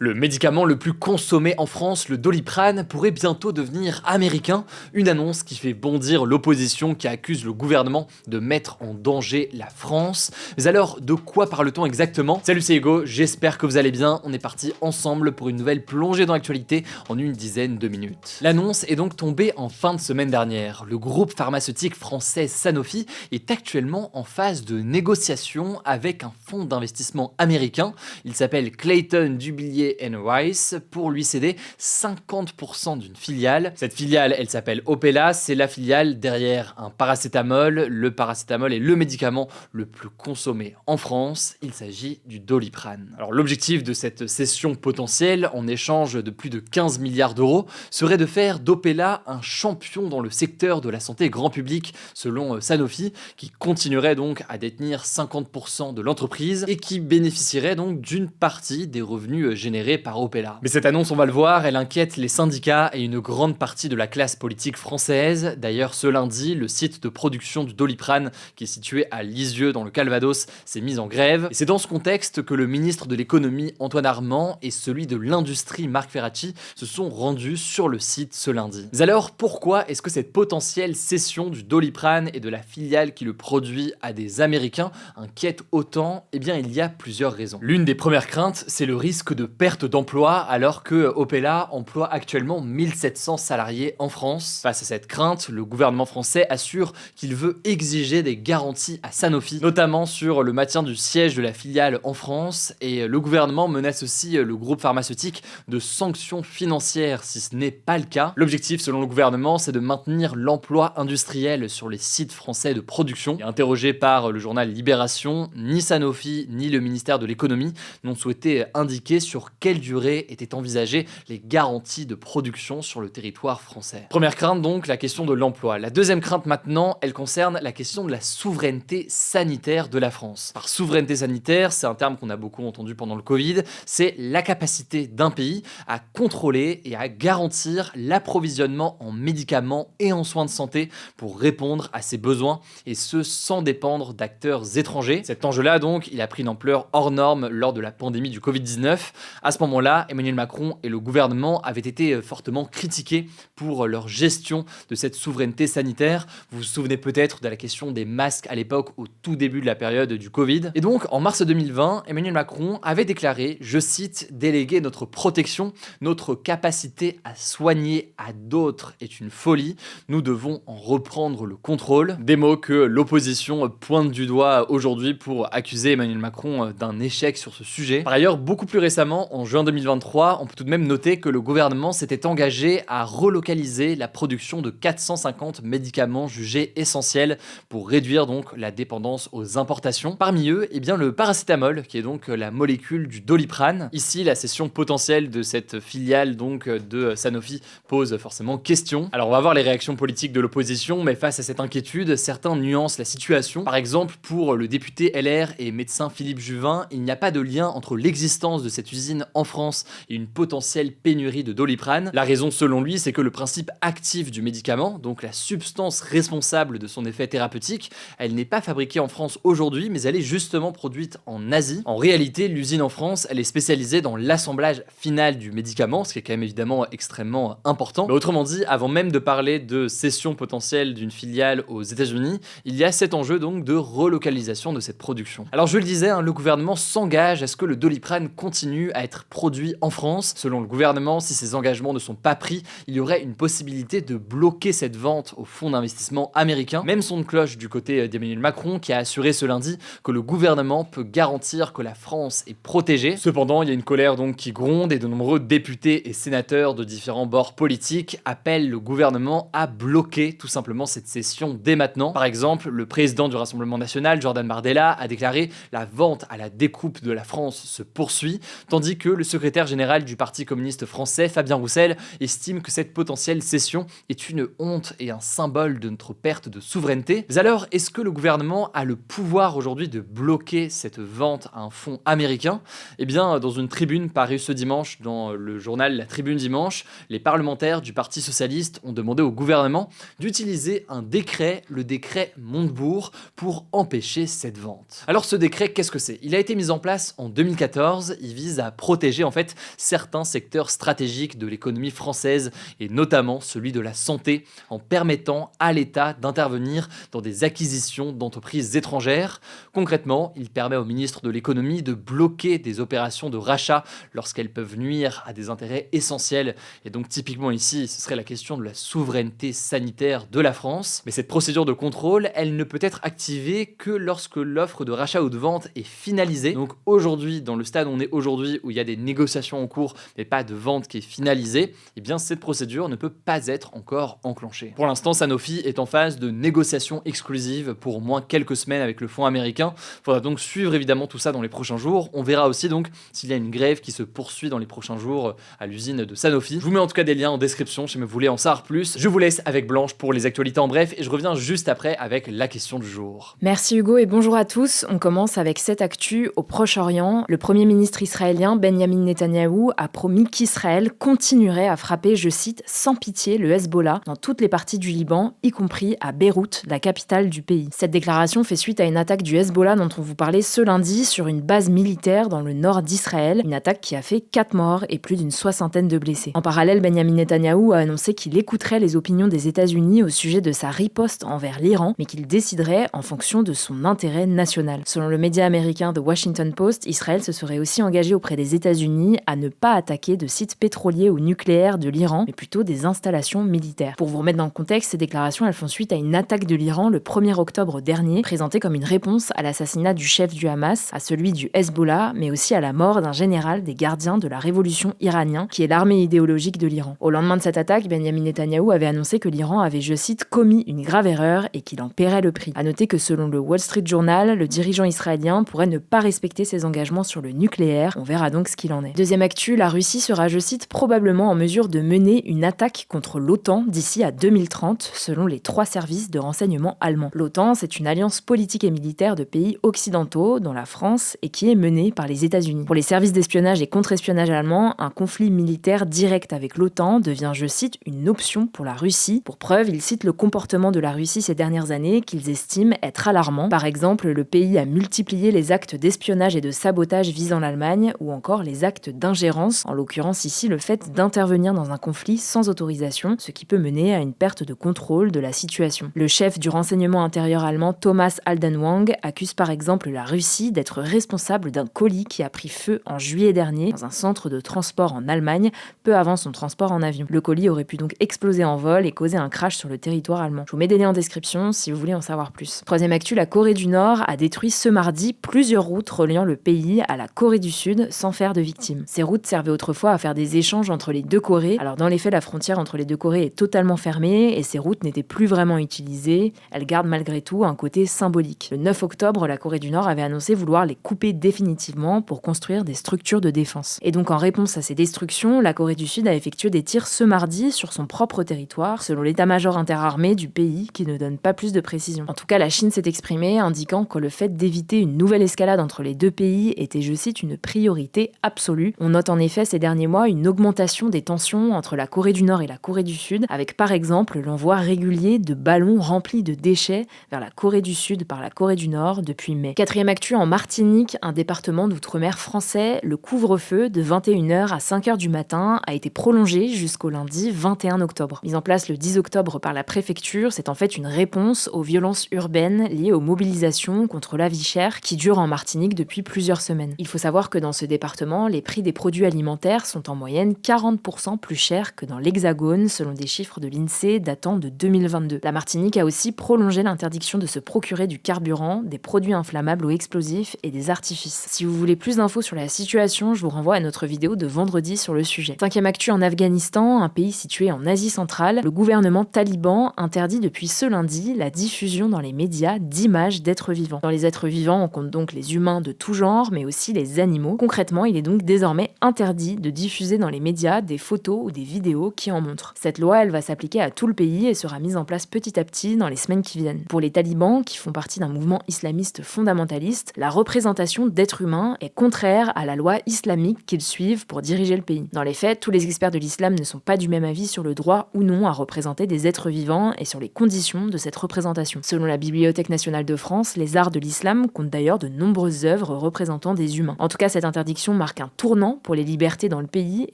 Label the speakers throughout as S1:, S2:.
S1: Le médicament le plus consommé en France, le Doliprane, pourrait bientôt devenir américain. Une annonce qui fait bondir l'opposition qui accuse le gouvernement de mettre en danger la France. Mais alors, de quoi parle-t-on exactement? Salut, c'est Hugo, j'espère que vous allez bien. On est parti ensemble pour une nouvelle plongée dans l'actualité en une dizaine de minutes. L'annonce est donc tombée en fin de semaine dernière. Le groupe pharmaceutique français Sanofi est actuellement en phase de négociation avec un fonds d'investissement américain. Il s'appelle Clayton, Dubilier Rice pour lui céder 50% d'une filiale. Cette filiale, elle s'appelle Opella, c'est la filiale derrière un paracétamol. Le paracétamol est le médicament le plus consommé en France. Il s'agit du Doliprane. Alors l'objectif de cette cession potentielle, en échange de plus de 15 milliards d'euros, serait de faire d'Opella un champion dans le secteur de la santé grand public, selon Sanofi, qui continuerait donc à détenir 50% de l'entreprise et qui bénéficierait donc d'une partie des revenus générés par Opella. Mais cette annonce, on va le voir, elle inquiète les syndicats et une grande partie de la classe politique française. D'ailleurs, ce lundi, le site de production du Doliprane, qui est situé à Lisieux dans le Calvados, s'est mis en grève. Et c'est dans ce contexte que le ministre de l'économie Antoine Armand et celui de l'industrie Marc Ferracci se sont rendus sur le site ce lundi. Mais alors, pourquoi est-ce que cette potentielle cession du Doliprane et de la filiale qui le produit à des Américains inquiète autant? Eh bien, il y a plusieurs raisons. L'une des premières craintes, c'est le risque de perte d'emploi, alors que Opella emploie actuellement 1700 salariés en France. Face à cette crainte, le gouvernement français assure qu'il veut exiger des garanties à Sanofi, notamment sur le maintien du siège de la filiale en France, et le gouvernement menace aussi le groupe pharmaceutique de sanctions financières si ce n'est pas le cas. L'objectif, selon le gouvernement, c'est de maintenir l'emploi industriel sur les sites français de production. Et interrogé par le journal Libération, ni Sanofi ni le ministère de l'économie n'ont souhaité indiquer sur quelle durée étaient envisagées les garanties de production sur le territoire français. Première crainte donc, la question de l'emploi. La deuxième crainte maintenant, elle concerne la question de la souveraineté sanitaire de la France. Par souveraineté sanitaire, c'est un terme qu'on a beaucoup entendu pendant le Covid, c'est la capacité d'un pays à contrôler et à garantir l'approvisionnement en médicaments et en soins de santé pour répondre à ses besoins, et ce sans dépendre d'acteurs étrangers. Cet enjeu-là donc, il a pris une ampleur hors norme lors de la pandémie du Covid-19. À ce moment-là, Emmanuel Macron et le gouvernement avaient été fortement critiqués pour leur gestion de cette souveraineté sanitaire. Vous vous souvenez peut-être de la question des masques à l'époque, au tout début de la période du Covid. Et donc, en mars 2020, Emmanuel Macron avait déclaré, je cite, « Déléguer notre protection, notre capacité à soigner à d'autres est une folie. Nous devons en reprendre le contrôle. » Des mots que l'opposition pointe du doigt aujourd'hui pour accuser Emmanuel Macron d'un échec sur ce sujet. Par ailleurs, beaucoup plus récemment, en juin 2023, on peut tout de même noter que le gouvernement s'était engagé à relocaliser la production de 450 médicaments jugés essentiels pour réduire donc la dépendance aux importations. Parmi eux, eh bien, le paracétamol, qui est donc la molécule du Doliprane. Ici, la cession potentielle de cette filiale donc de Sanofi pose forcément question. Alors, on va voir les réactions politiques de l'opposition, mais face à cette inquiétude, certains nuancent la situation. Par exemple, pour le député LR et médecin Philippe Juvin, il n'y a pas de lien entre l'existence de cette usine en France et une potentielle pénurie de Doliprane. La raison selon lui, c'est que le principe actif du médicament, donc la substance responsable de son effet thérapeutique, elle n'est pas fabriquée en France aujourd'hui, mais elle est justement produite en Asie. En réalité, l'usine en France, elle est spécialisée dans l'assemblage final du médicament, ce qui est quand même évidemment extrêmement important. Mais autrement dit, avant même de parler de cession potentielle d'une filiale aux États-Unis, il y a cet enjeu donc de relocalisation de cette production. Alors je le disais, le gouvernement s'engage à ce que le Doliprane continue à être produit en France. Selon le gouvernement, si ces engagements ne sont pas pris, il y aurait une possibilité de bloquer cette vente au fonds d'investissement américain. Même son de cloche du côté d'Emmanuel Macron qui a assuré ce lundi que le gouvernement peut garantir que la France est protégée. Cependant, il y a une colère donc qui gronde et de nombreux députés et sénateurs de différents bords politiques appellent le gouvernement à bloquer tout simplement cette cession dès maintenant. Par exemple, le président du Rassemblement national, Jordan Bardella, a déclaré « La vente à la découpe de la France se poursuit », tandis que le secrétaire général du Parti communiste français, Fabien Roussel, estime que cette potentielle cession est une honte et un symbole de notre perte de souveraineté. Mais alors, est-ce que le gouvernement a le pouvoir aujourd'hui de bloquer cette vente à un fonds américain? Eh bien, dans une tribune parue ce dimanche dans le journal La Tribune Dimanche, les parlementaires du Parti socialiste ont demandé au gouvernement d'utiliser un décret, le décret Montebourg, pour empêcher cette vente. Alors ce décret, qu'est-ce que c'est? Il a été mis en place en 2014, il vise à protéger protéger en fait certains secteurs stratégiques de l'économie française et notamment celui de la santé en permettant à l'État d'intervenir dans des acquisitions d'entreprises étrangères. Concrètement, il permet au ministre de l'économie de bloquer des opérations de rachat lorsqu'elles peuvent nuire à des intérêts essentiels. Et donc typiquement ici, ce serait la question de la souveraineté sanitaire de la France. Mais cette procédure de contrôle, elle ne peut être activée que lorsque l'offre de rachat ou de vente est finalisée. Donc aujourd'hui, dans le stade où on est aujourd'hui, où il y a des négociations en cours, mais pas de vente qui est finalisée, eh bien cette procédure ne peut pas être encore enclenchée. Pour l'instant, Sanofi est en phase de négociations exclusives pour au moins quelques semaines avec le fonds américain. Il faudra donc suivre évidemment tout ça dans les prochains jours. On verra aussi donc s'il y a une grève qui se poursuit dans les prochains jours à l'usine de Sanofi. Je vous mets en tout cas des liens en description si vous voulez en savoir plus. Je vous laisse avec Blanche pour les actualités en bref et je reviens juste après avec la question du jour.
S2: Merci Hugo et bonjour à tous. On commence avec cette actu au Proche-Orient. Le Premier ministre israélien Benjamin Netanyahou a promis qu'Israël continuerait à frapper, je cite, sans pitié le Hezbollah dans toutes les parties du Liban, y compris à Beyrouth, la capitale du pays. Cette déclaration fait suite à une attaque du Hezbollah dont on vous parlait ce lundi sur une base militaire dans le nord d'Israël, une attaque qui a fait 4 morts et plus d'une soixantaine de blessés. En parallèle, Benjamin Netanyahou a annoncé qu'il écouterait les opinions des États-Unis au sujet de sa riposte envers l'Iran, mais qu'il déciderait en fonction de son intérêt national. Selon le média américain The Washington Post, Israël se serait aussi engagé auprès des États-Unis à ne pas attaquer de sites pétroliers ou nucléaires de l'Iran, mais plutôt des installations militaires. Pour vous remettre dans le contexte, ces déclarations elles font suite à une attaque de l'Iran le 1er octobre dernier, présentée comme une réponse à l'assassinat du chef du Hamas, à celui du Hezbollah, mais aussi à la mort d'un général des gardiens de la révolution iranien, qui est l'armée idéologique de l'Iran. Au lendemain de cette attaque, Benjamin Netanyahou avait annoncé que l'Iran avait, je cite, commis une grave erreur et qu'il en paierait le prix. À noter que selon le Wall Street Journal, le dirigeant israélien pourrait ne pas respecter ses engagements sur le nucléaire. On verra donc ce qu'il en est. Deuxième actu, la Russie sera, je cite, probablement en mesure de mener une attaque contre l'OTAN d'ici à 2030, selon les 3 services de renseignement allemands. L'OTAN, c'est une alliance politique et militaire de pays occidentaux, dont la France, et qui est menée par les États-Unis. Pour les services d'espionnage et contre-espionnage allemands, un conflit militaire direct avec l'OTAN devient, je cite, une option pour la Russie. Pour preuve, ils citent le comportement de la Russie ces dernières années qu'ils estiment être alarmant. Par exemple, le pays a multiplié les actes d'espionnage et de sabotage visant l'Allemagne, ou encore les actes d'ingérence, en l'occurrence ici le fait d'intervenir dans un conflit sans autorisation, ce qui peut mener à une perte de contrôle de la situation. Le chef du renseignement intérieur allemand Thomas Haldenwang accuse par exemple la Russie d'être responsable d'un colis qui a pris feu en juillet dernier dans un centre de transport en Allemagne, peu avant son transport en avion. Le colis aurait pu donc exploser en vol et causer un crash sur le territoire allemand. Je vous mets des liens en description si vous voulez en savoir plus. Troisième actu, la Corée du Nord a détruit ce mardi plusieurs routes reliant le pays à la Corée du Sud sans faire de victimes. Ces routes servaient autrefois à faire des échanges entre les deux Corées. Alors dans les faits, la frontière entre les deux Corées est totalement fermée et ces routes n'étaient plus vraiment utilisées. Elles gardent malgré tout un côté symbolique. Le 9 octobre, la Corée du Nord avait annoncé vouloir les couper définitivement pour construire des structures de défense. Et donc en réponse à ces destructions, la Corée du Sud a effectué des tirs ce mardi sur son propre territoire, selon l'état-major interarmé du pays qui ne donne pas plus de précision. En tout cas, la Chine s'est exprimée, indiquant que le fait d'éviter une nouvelle escalade entre les deux pays était, je cite, une priorité absolue. On note en effet ces derniers mois une augmentation des tensions entre la Corée du Nord et la Corée du Sud, avec par exemple l'envoi régulier de ballons remplis de déchets vers la Corée du Sud par la Corée du Nord depuis mai. Quatrième actu, en Martinique, un département d'outre-mer français, le couvre-feu de 21h à 5h du matin a été prolongé jusqu'au lundi 21 octobre. Mis en place le 10 octobre par la préfecture, c'est en fait une réponse aux violences urbaines liées aux mobilisations contre la vie chère qui durent en Martinique depuis plusieurs semaines. Il faut savoir que dans ce département, les prix des produits alimentaires sont en moyenne 40% plus chers que dans l'Hexagone, selon des chiffres de l'INSEE datant de 2022. La Martinique a aussi prolongé l'interdiction de se procurer du carburant, des produits inflammables ou explosifs et des artifices. Si vous voulez plus d'infos sur la situation, je vous renvoie à notre vidéo de vendredi sur le sujet. Cinquième actu, en Afghanistan, un pays situé en Asie centrale, le gouvernement taliban interdit depuis ce lundi la diffusion dans les médias d'images d'êtres vivants. Dans les êtres vivants, on compte donc les humains de tout genre, mais aussi les animaux. Concrètement, il est donc désormais interdit de diffuser dans les médias des photos ou des vidéos qui en montrent. Cette loi, elle va s'appliquer à tout le pays et sera mise en place petit à petit dans les semaines qui viennent. Pour les talibans, qui font partie d'un mouvement islamiste fondamentaliste, la représentation d'êtres humains est contraire à la loi islamique qu'ils suivent pour diriger le pays. Dans les faits, tous les experts de l'islam ne sont pas du même avis sur le droit ou non à représenter des êtres vivants et sur les conditions de cette représentation. Selon la Bibliothèque nationale de France, les arts de l'islam comptent d'ailleurs de nombreuses œuvres représentant des humains. En tout cas, cette interdiction marque un tournant pour les libertés dans le pays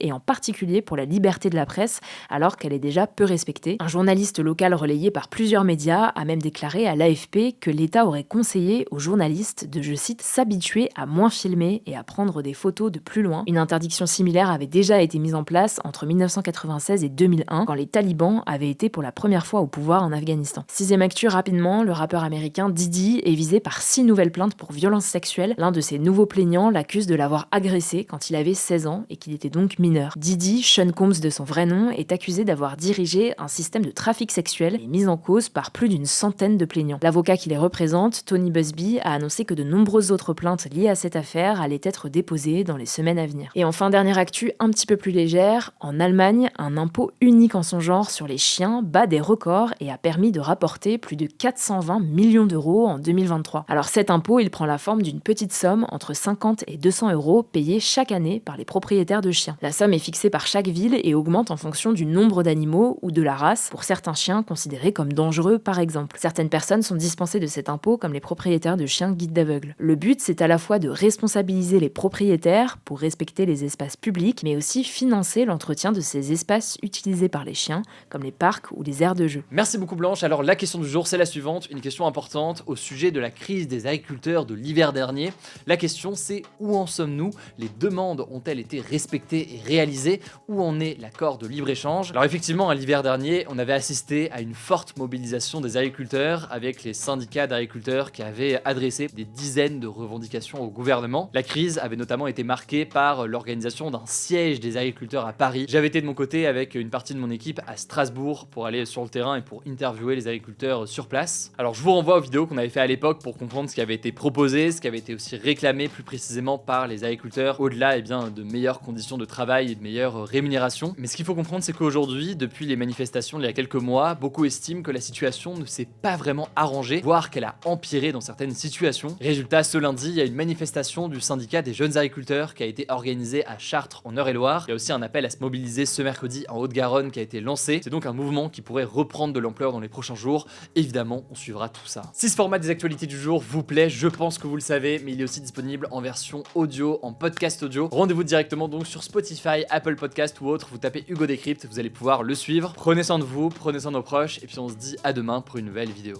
S2: et en particulier pour la liberté de la presse, alors qu'elle est déjà peu respectée. Un journaliste local relayé par plusieurs médias a même déclaré à l'AFP que l'État aurait conseillé aux journalistes de, je cite, s'habituer à moins filmer et à prendre des photos de plus loin. Une interdiction similaire avait déjà été mise en place entre 1996 et 2001, quand les talibans avaient été pour la première fois au pouvoir en Afghanistan. Sixième actu rapidement, le rappeur américain Diddy est visé par 6 nouvelles plaintes pour violences sexuelles. L'un de ses nouveaux plaignants l'accuse de l'avoir agressé quand il avait 16 ans et qu'il était donc mineur. Diddy, Sean Combs de son vrai nom, est accusé d'avoir dirigé un système de trafic sexuel et mis en cause par plus d'une centaine de plaignants. L'avocat qui les représente, Tony Busby, a annoncé que de nombreuses autres plaintes liées à cette affaire allaient être déposées dans les semaines à venir. Et enfin, dernière actu un petit peu plus légère, en Allemagne, un impôt unique en son genre sur les chiens bat des records et a permis de rapporter plus de 420 millions d'euros en 2023. Alors cet impôt, il prend la forme d'une petite somme entre 50 et 200 euros payés chaque année par les propriétaires de chiens. La somme est fixée par chaque ville et augmente en fonction du nombre d'animaux ou de la race, pour certains chiens considérés comme dangereux par exemple. Certaines personnes sont dispensées de cet impôt comme les propriétaires de chiens guides d'aveugles. Le but, c'est à la fois de responsabiliser les propriétaires pour respecter les espaces publics, mais aussi financer l'entretien de ces espaces utilisés par les chiens, comme les parcs ou les aires de jeu.
S1: Merci beaucoup Blanche. Alors la question du jour, c'est la suivante, une question importante au sujet de la crise des agriculteurs de l'hiver dernier. La question c'est: où en sommes-nous? Les demandes ont-elles été respectées et réalisées? Où en est l'accord de libre-échange? Alors effectivement, à l'hiver dernier, on avait assisté à une forte mobilisation des agriculteurs avec les syndicats d'agriculteurs qui avaient adressé des dizaines de revendications au gouvernement. La crise avait notamment été marquée par l'organisation d'un siège des agriculteurs à Paris. J'avais été de mon côté avec une partie de mon équipe à Strasbourg pour aller sur le terrain et pour interviewer les agriculteurs sur place. Alors je vous renvoie aux vidéos qu'on avait fait à l'époque pour comprendre ce qui avait été proposé, ce qui avait été aussi réclamé plus précisément par les agriculteurs, au-delà de meilleures conditions de travail et de meilleures rémunérations. Mais ce qu'il faut comprendre, c'est qu'aujourd'hui, depuis les manifestations d'il y a quelques mois, beaucoup estiment que la situation ne s'est pas vraiment arrangée, voire qu'elle a empiré dans certaines situations. Résultat, ce lundi, il y a une manifestation du syndicat des jeunes agriculteurs qui a été organisée à Chartres en Eure-et-Loire. Il y a aussi un appel à se mobiliser ce mercredi en Haute-Garonne qui a été lancé. C'est donc un mouvement qui pourrait reprendre de l'ampleur dans les prochains jours. Évidemment, on suivra tout ça. Si ce format des actualités du jour vous plaît, je pense que vous le savez, mais il est aussi disponible en version audio, en podcast audio. Rendez-vous directement donc sur Spotify, Apple Podcast ou autre. Vous tapez Hugo Décrypte, vous allez pouvoir le suivre. Prenez soin de vous, prenez soin de nos proches, et puis on se dit à demain pour une nouvelle vidéo.